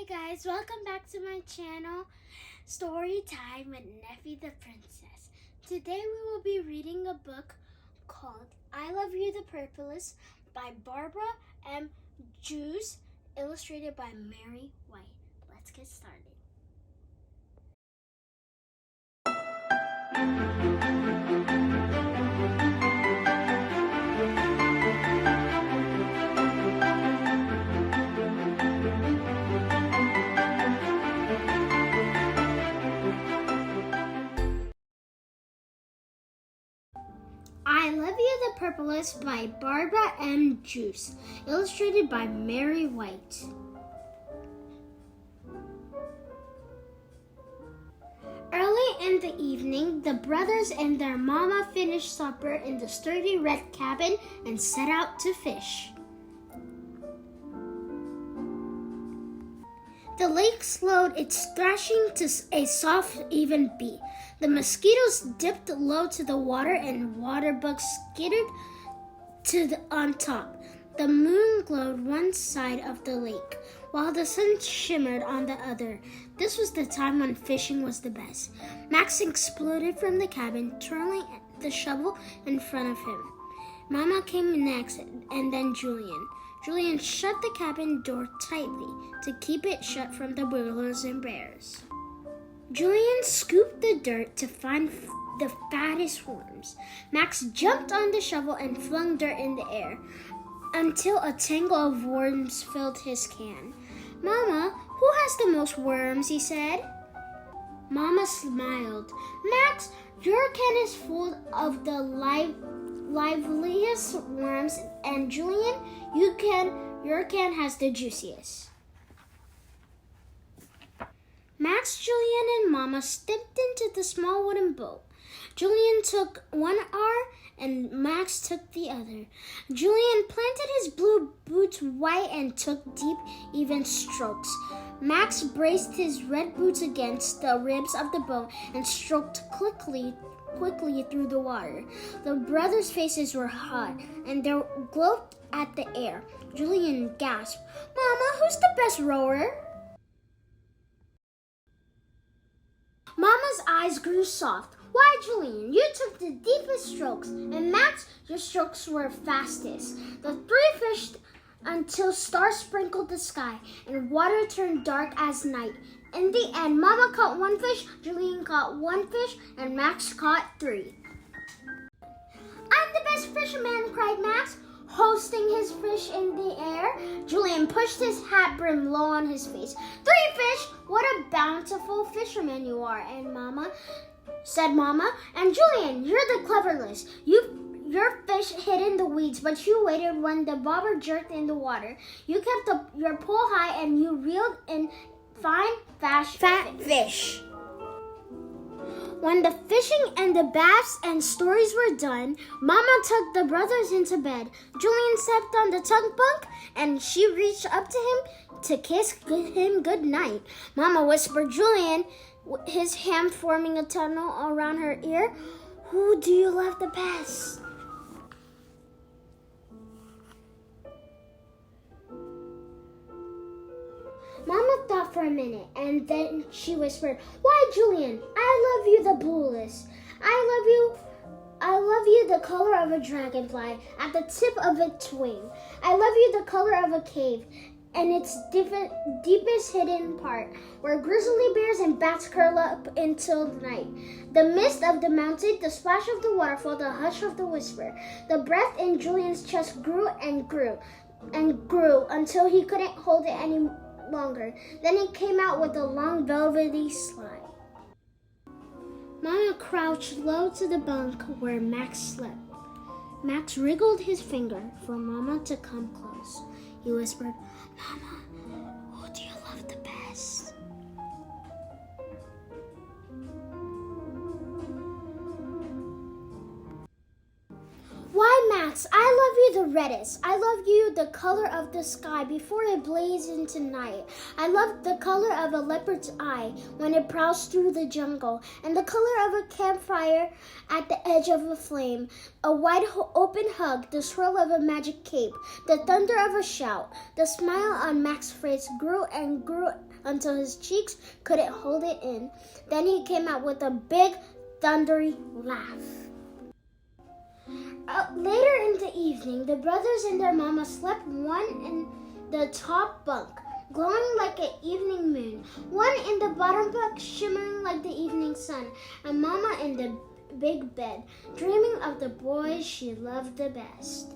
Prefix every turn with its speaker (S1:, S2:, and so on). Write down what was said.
S1: Hey guys, welcome back to my channel, Story Time with Nephie the Princess. Today we will be reading a book called I Love You the Purplest by Barbara M. Joose, illustrated by Mary Whyte. Let's get started. I Love You the Purplest by Barbara M. Joose, illustrated by Mary Whyte. Early in the evening, the brothers and their mama finished supper in the sturdy red cabin and set out to fish. The lake slowed its thrashing to a soft, even beat. The mosquitoes dipped low to the water and water bugs skittered on top. The moon glowed one side of the lake, while the sun shimmered on the other. This was the time when fishing was the best. Max exploded from the cabin, twirling the shovel in front of him. Mama came next, and then Julian. Julian shut the cabin door tightly to keep it shut from the burglars and bears. Julian scooped the dirt to find the fattest worms. Max jumped on the shovel and flung dirt in the air until a tangle of worms filled his can. "Mama, who has the most worms?" he said. Mama smiled. "Max, your can is full of the liveliest worms, and Julian, your can has the juiciest." Max, Julian, and Mama stepped into the small wooden boat. Julian took one arm and Max took the other. Julian planted his blue boots white and took deep, even strokes. Max braced his red boots against the ribs of the boat and stroked quickly through the water. The brothers' faces were hot and they glowed at the air. Julian gasped, "Mama, who's the best rower?" Mama's eyes grew soft. "Why, Julian, you took the deepest strokes, and Max, your strokes were fastest." The three fished until stars sprinkled the sky and water turned dark as night. In the end, Mama caught one fish, Julian caught one fish, and Max caught three. "I'm the best fisherman," cried Max, hoisting his fish in the air. Julian pushed his hat brim low on his face. "Three fish! What a bountiful fisherman you are!" said Mama. "And Julian, you're the cleverest. Your fish hid in the weeds, but you waited when the bobber jerked in the water. You kept your pole high and you reeled in fine, fat fish." When the fishing and the baths and stories were done, Mama took the brothers into bed. Julian slept on the tug bunk, and she reached up to him to kiss him good night. Mama whispered Julian, his hand forming a tunnel around her ear, "Who do you love the best?" Mama thought for a minute, and then she whispered, "Why, Julian, I love you the bluest. I love you the color of a dragonfly at the tip of its wing. I love you the color of a cave and its deepest hidden part, where grizzly bears and bats curl up until the night. The mist of the mountain, the splash of the waterfall, the hush of the whisper." The breath in Julian's chest grew and grew and grew until he couldn't hold it any longer. Then it came out with a long velvety slide. Mama crouched low to the bunk where Max slept. Max wriggled his finger for Mama to come close. He whispered, "Mama, who do you love the best?" "Why, Max, I love you the reddest. I love you the color of the sky before it blazes into night. I love the color of a leopard's eye when it prowls through the jungle, and the color of a campfire at the edge of a flame. A wide open hug, the swirl of a magic cape, the thunder of a shout. The smile on Max's face grew and grew until his cheeks couldn't hold it in. Then he came out with a big, thundery laugh. Later in the evening, the brothers and their mama slept, one in the top bunk, glowing like an evening moon, one in the bottom bunk, shimmering like the evening sun, and Mama in the big bed, dreaming of the boys she loved the best.